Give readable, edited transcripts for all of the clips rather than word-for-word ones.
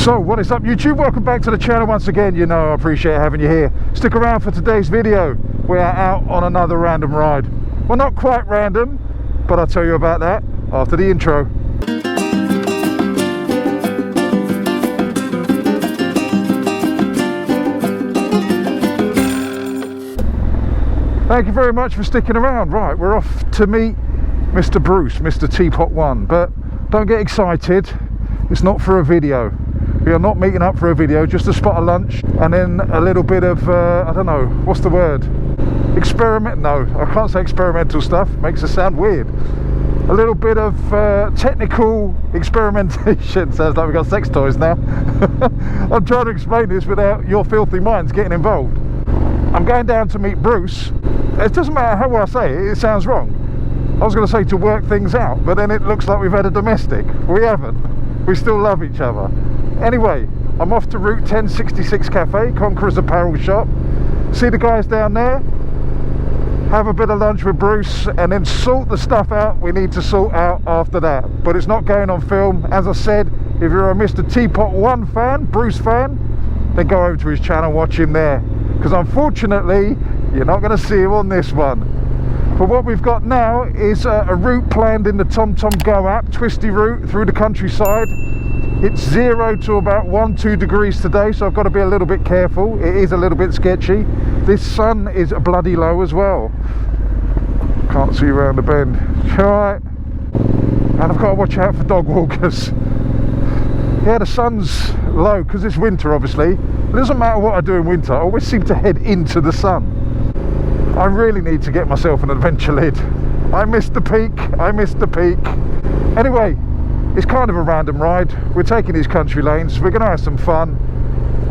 So what is up, YouTube? Welcome back to the channel once again. You know I appreciate having you here. Stick around for today's video. We are out on another random ride. Well, not quite random, but I'll tell you about that after the intro. Thank you very much for sticking around. Right, we're off to meet Mr. Bruce, Mr. Teapot One, but don't get excited. It's not for a video. We are not meeting up for a video, just a spot of lunch and then a little bit of, I don't know, what's the word? No, I can't say experimental stuff, makes it sound weird. A little bit of technical experimentation. Sounds like we've got sex toys now. I'm trying to explain this without your filthy minds getting involved. I'm going down to meet Bruce. It doesn't matter how I say it, it sounds wrong. I was going to say to work things out, but then it looks like we've had a domestic. We haven't. We still love each other. Anyway, I'm off to Route 1066 Cafe, Conqueror's Apparel Shop. See the guys down there, have a bit of lunch with Bruce, and then sort the stuff out we need to sort out after that. But it's not going on film. As I said, if you're a Mr. Teapot One fan, Bruce fan, then go over to his channel, watch him there. Because unfortunately, you're not going to see him on this one. But what we've got now is a route planned in the TomTom Go app, twisty route through the countryside. It's 0 to about 1-2 degrees today, so I've got to be a little bit careful. It is a little bit sketchy. This sun is bloody low as well. Can't see around the bend. Alright. And I've got to watch out for dog walkers. Yeah, the sun's low because it's winter, obviously. It doesn't matter what I do in winter, I always seem to head into the sun. I really need to get myself an adventure lid. I missed the peak, I missed the peak. Anyway, it's kind of a random ride. We're taking these country lanes, we're going to have some fun.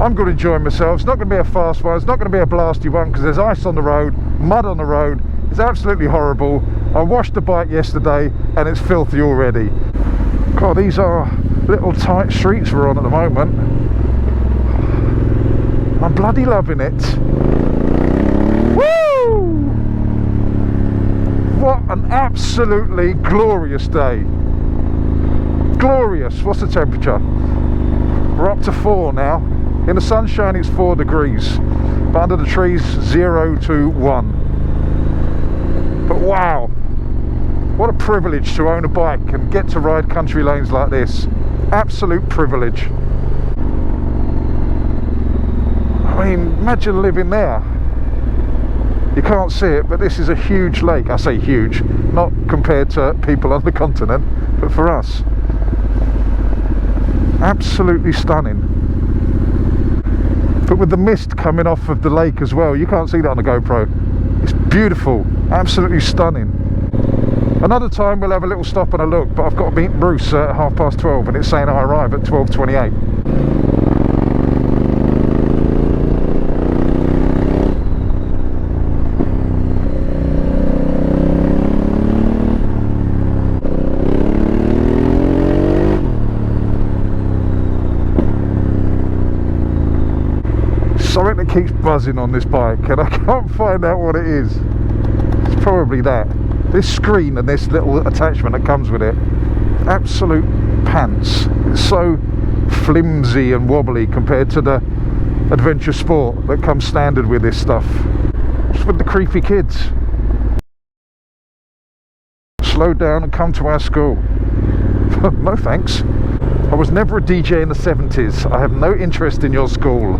I'm going to enjoy myself. It's not going to be a fast one, it's not going to be a blasty one because there's ice on the road, mud on the road. It's absolutely horrible. I washed the bike yesterday and it's filthy already. God, these are little tight streets we're on at the moment. I'm bloody loving it. Woo! What an absolutely glorious day. Glorious. What's the temperature? We're up to 4 now. In the sunshine it's 4 degrees, but under the trees 0 to 1. But wow, what a privilege to own a bike and get to ride country lanes like this. Absolute privilege. I mean, imagine living there. You can't see it, but this is a huge lake. I say huge, not compared to people on the continent, but for us. Absolutely stunning. But with the mist coming off of the lake as well, you can't see that on the GoPro. It's beautiful, absolutely stunning. Another time we'll have a little stop and a look, but I've got to meet Bruce at 12:30 and it's saying I arrive at 12:28. Something that keeps buzzing on this bike and I can't find out what it is. It's probably that. This screen and this little attachment that comes with it. Absolute pants. It's so flimsy and wobbly compared to the adventure sport that comes standard with this stuff. It's with the creepy kids. Slow down and come to our school. No thanks. I was never a DJ in the 70s. I have no interest in your school.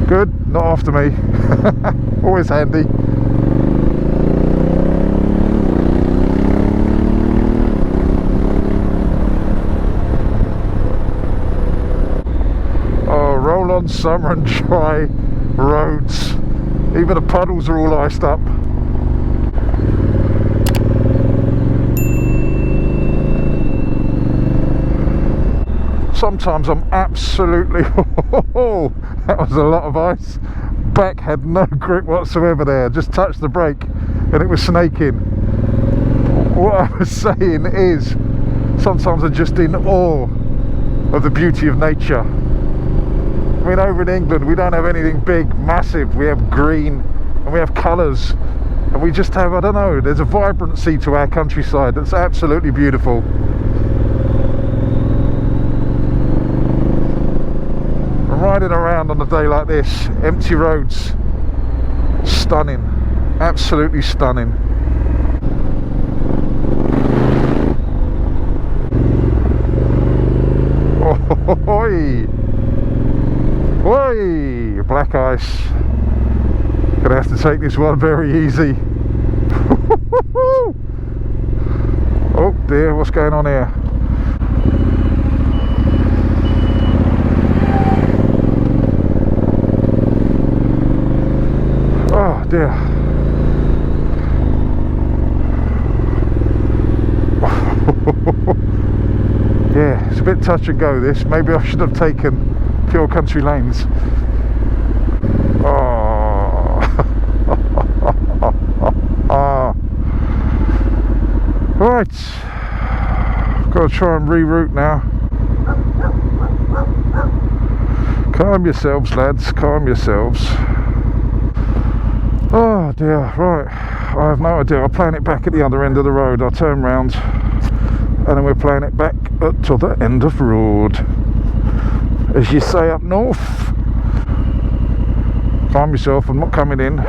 Good, not after me. Always handy. Oh, roll on summer and dry roads. Even the puddles are all iced up. Sometimes I'm absolutely that was a lot of ice. Back had no grip whatsoever there, just touched the brake and it was snaking. What I was saying is sometimes I'm just in awe of the beauty of nature. I mean, over in England we don't have anything big, massive. We have green and we have colours, and we just have, I don't know, there's a vibrancy to our countryside that's absolutely beautiful. And riding around on a day like this, empty roads, stunning, absolutely stunning. Oi! Oi! Black ice. Gonna have to take this one very easy. Oh dear, what's going on here? Oh dear. Yeah, it's a bit touch and go this. Maybe I should have taken pure country lanes. Oh. Right, got to try and reroute now. Calm yourselves, lads, calm yourselves. Oh dear, right, I have no idea. I'll plan it back at the other end of the road. I'll turn round and then we're playing it back to the end of the road, as you say up north. Calm yourself, I'm not coming in.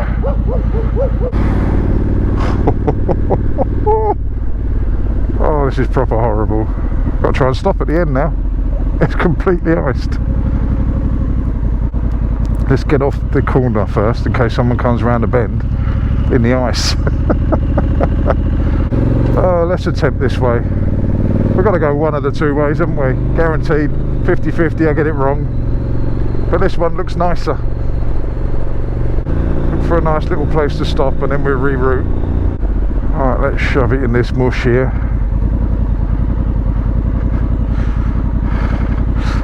Oh, this is proper horrible. Got to try and stop at the end now. It's completely iced. Let's get off the corner first in case someone comes around the bend in the ice. Let's attempt this way. We've got to go one of the two ways, haven't we? Guaranteed 50-50 I get it wrong. But this one looks nicer. Look for a nice little place to stop and then we'll reroute. Alright, let's shove it in this mush here.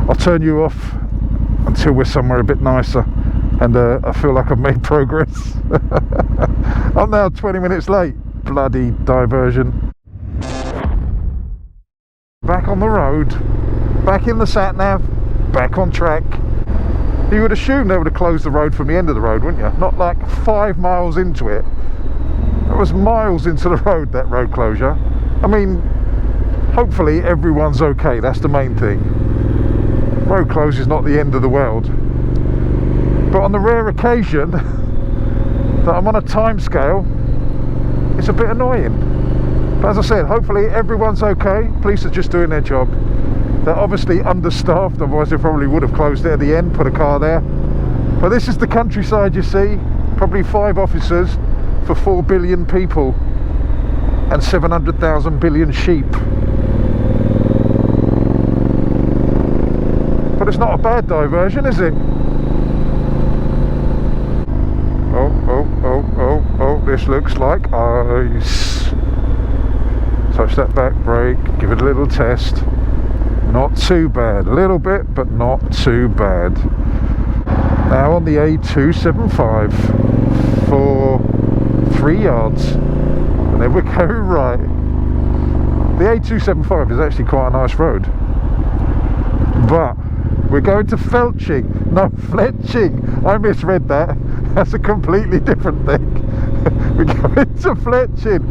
I'll turn you off until we're somewhere a bit nicer, and I feel like I've made progress. I'm now 20 minutes late. Bloody diversion. Back on the road, back in the sat nav, back on track. You would assume they would have closed the road from the end of the road, wouldn't you? Not like 5 miles into it. That was miles into the road, that road closure. I mean, hopefully everyone's okay, that's the main thing. Road closure is not the end of the world. But on the rare occasion that I'm on a time scale, it's a bit annoying. But as I said, hopefully everyone's okay. Police are just doing their job. They're obviously understaffed, otherwise they probably would have closed it at the end, put a car there. But this is the countryside, you see. Probably 5 officers for 4 billion people and 700,000 billion sheep. But it's not a bad diversion, is it? Oh, this looks like ice. Touch that back brake, give it a little test. Not too bad, a little bit, but not too bad. Now on the A275 for 3 yards, and then we go right. The A275 is actually quite a nice road, but we're going to Felching, no, Fletching. I misread that. That's a completely different thing. We're going to Fletching.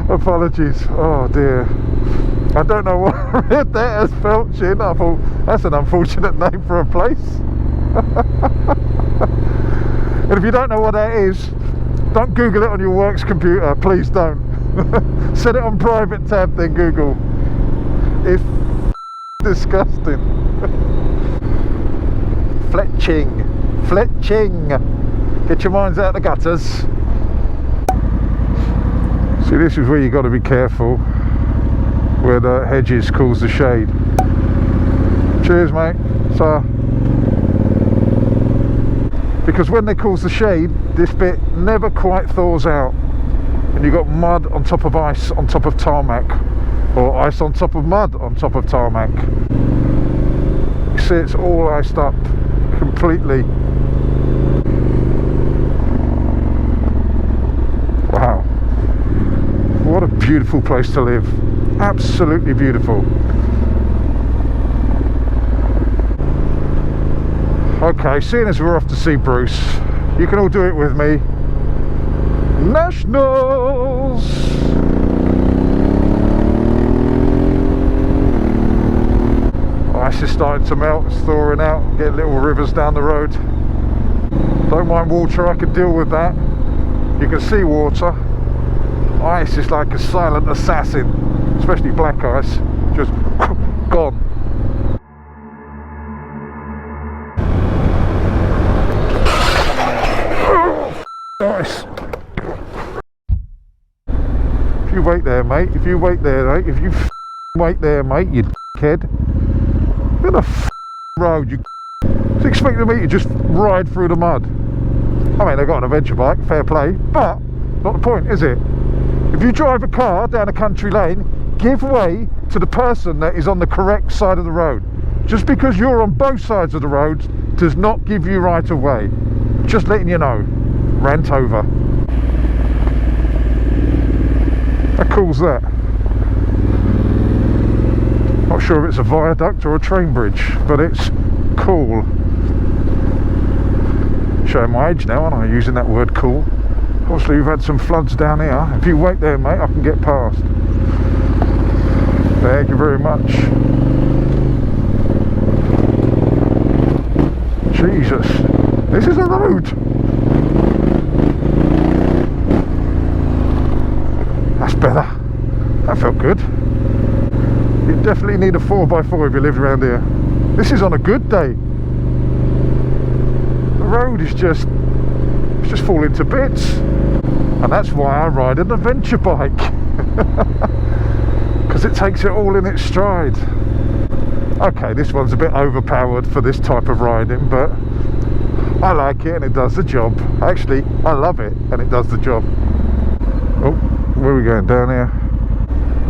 Apologies. Oh dear. I don't know why I read that as Felching. I thought that's an unfortunate name for a place. And if you don't know what that is, don't Google it on your work's computer. Please don't. Set it on private tab, then Google. It's disgusting. Fletching. Get your minds out of the gutters. See, this is where you got to be careful, where the hedges cause the shade. Cheers, mate. So, because when they cause the shade, this bit never quite thaws out, and you've got mud on top of ice on top of tarmac, or ice on top of mud on top of tarmac. You see, it's all iced up completely. Wow, what a beautiful place to live. Absolutely beautiful. Okay, seeing as we're off to see Bruce, you can all do it with me. Nationals! Ice is starting to melt, it's thawing out, getting little rivers down the road. Don't mind water, I can deal with that. You can see water. Ice is like a silent assassin, especially black ice, just gone. Ice. If you wait there, mate, if you wait there, mate, if you wait there, mate, you dickhead. Look at the road, you it's expecting me to just ride through the mud. I mean, I've got an adventure bike, fair play, but not the point, is it? If you drive a car down a country lane, give way to the person that is on the correct side of the road. Just because you're on both sides of the road does not give you right of way. Just letting you know. Rant over. How cool's that? Not sure if it's a viaduct or a train bridge, but it's cool. Showing my age now, aren't I, using that word cool? Obviously we've had some floods down here. If you wait there, mate, I can get past. Thank you very much. Jesus, this is a road. That's better. That felt good. You definitely need a 4x4 if you live around here. This is on a good day. The road is just falling to bits, and that's why I ride an adventure bike, because it takes it all in its stride. Okay, this one's a bit overpowered for this type of riding, but I like it and it does the job. Actually, I love it and it does the job. Oh, where are we going? Down here?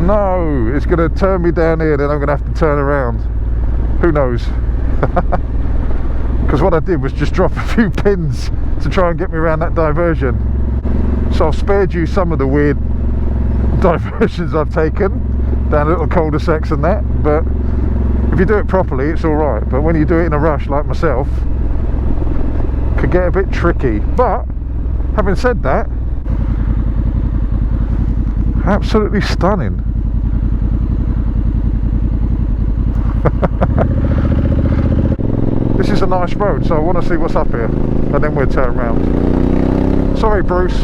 No, it's going to turn me down here, then I'm going to have to turn around. Who knows? Because what I did was just drop a few pins to try and get me around that diversion. So I've spared you some of the weird diversions I've taken down little cul-de-sacs and that, but if you do it properly it's alright. But when you do it in a rush like myself, it could get a bit tricky. But having said that, absolutely stunning. This is a nice road, so I want to see what's up here, and then we'll turn around. Sorry, Bruce.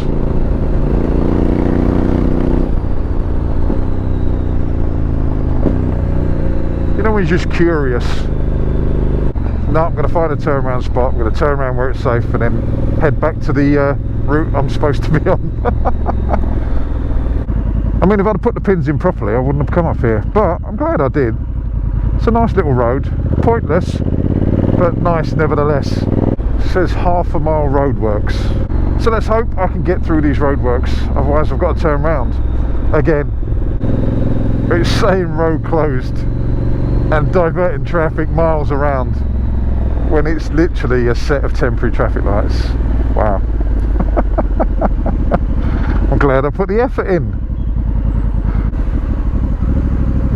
You know when you're just curious. No, I'm going to find a turnaround spot. I'm going to turn around where it's safe and then head back to the route I'm supposed to be on. I mean, if I'd have put the pins in properly, I wouldn't have come up here, but I'm glad I did. It's a nice little road, pointless, but nice nevertheless. It says ½ mile roadworks, so let's hope I can get through these roadworks, otherwise I've got to turn around again. It's saying road closed and diverting traffic miles around when it's literally a set of temporary traffic lights. Wow. I'm glad I put the effort in.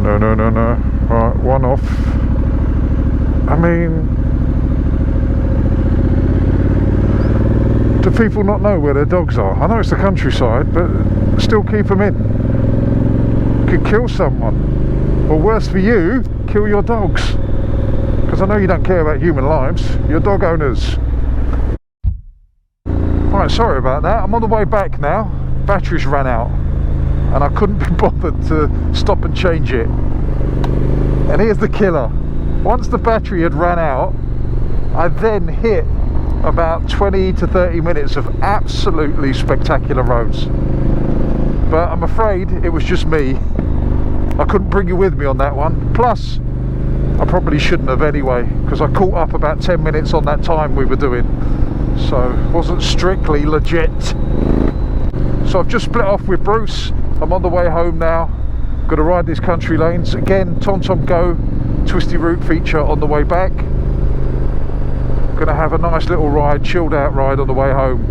No. Right, one off. I mean, do people not know where their dogs are? I know it's the countryside, but still keep them in. Could kill someone. Or worse for you, kill your dogs. Because I know you don't care about human lives. You're dog owners. Right, sorry about that. I'm on the way back now. Batteries ran out, and I couldn't be bothered to stop and change it. And here's the killer. Once the battery had ran out, I then hit about 20 to 30 minutes of absolutely spectacular roads. But I'm afraid it was just me. I couldn't bring you with me on that one. Plus, I probably shouldn't have anyway, because I caught up about 10 minutes on that time we were doing. So it wasn't strictly legit. So I've just split off with Bruce. I'm on the way home now. Got to ride these country lanes again. TomTom Go twisty route feature on the way back. Gonna have a nice little ride, chilled out ride on the way home.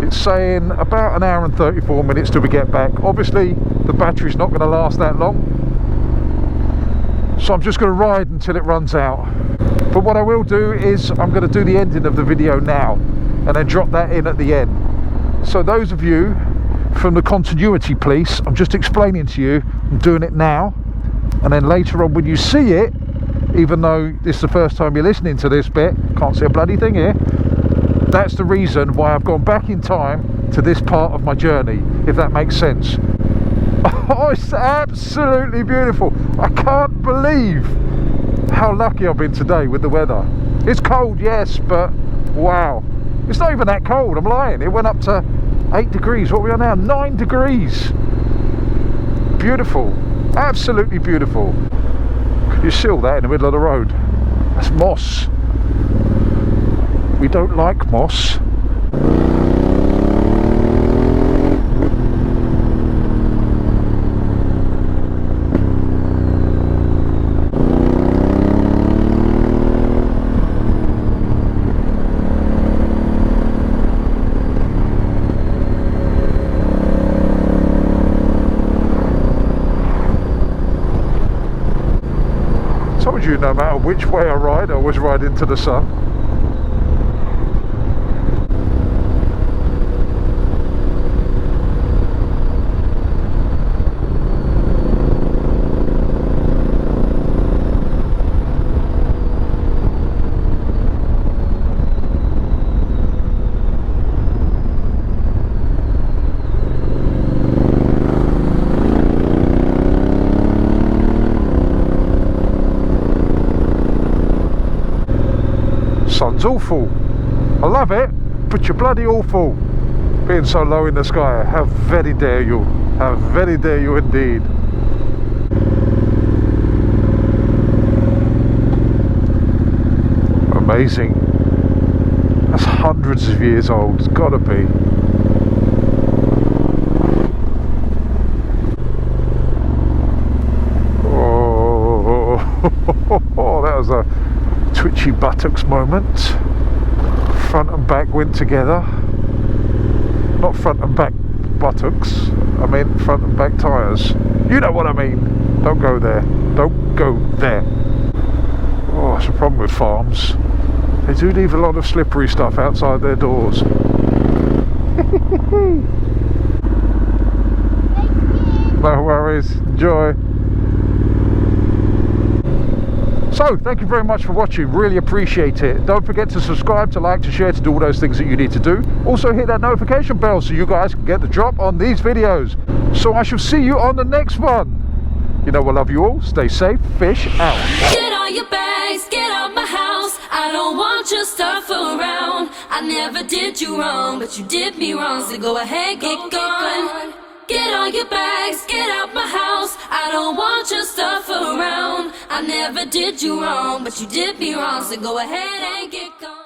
It's saying about an hour and 34 minutes till we get back. Obviously the battery's not going to last that long, so I'm just going to ride until it runs out. But what I will do is I'm going to do the ending of the video now and then drop that in at the end. So those of you from the continuity police, I'm just explaining to you, I'm doing it now, and then later on when you see it, even though this is the first time you're listening to this bit, can't see a bloody thing here, that's the reason why I've gone back in time to this part of my journey, if that makes sense. Oh, it's absolutely beautiful. I can't believe how lucky I've been today with the weather. It's cold, yes, but wow, it's not even that cold. I'm lying. It went up to 8 degrees. What are we on now? 9 degrees. Beautiful, absolutely beautiful. Could you seal that in the middle of the road? That's moss. We don't like moss. Told you no matter which way I ride, I always ride into the sun. Sun's awful. I love it, but you're bloody awful. Being so low in the sky. How very dare you. How very dare you indeed. Amazing. That's hundreds of years old. It's gotta be. Oh, that was a twitchy buttocks moment. Front and back went together. Not front and back buttocks, I mean front and back tyres. You know what I mean. Don't go there. Don't go there. Oh, it's a problem with farms. They do leave a lot of slippery stuff outside their doors. No worries. Enjoy. So, thank you very much for watching, really appreciate it. Don't forget to subscribe, to like, to share, to do all those things that you need to do. Also hit that notification bell so you guys can get the drop on these videos. So I shall see you on the next one. You know I love you all, stay safe, fish out. Get all your bags, get out my house. I don't want your stuff around. I never did you wrong, but you did me wrong, so go ahead, get gone. Get all your bags, get out my house. I don't want your stuff around. I never did you wrong, but you did me wrong, so go ahead and get gone.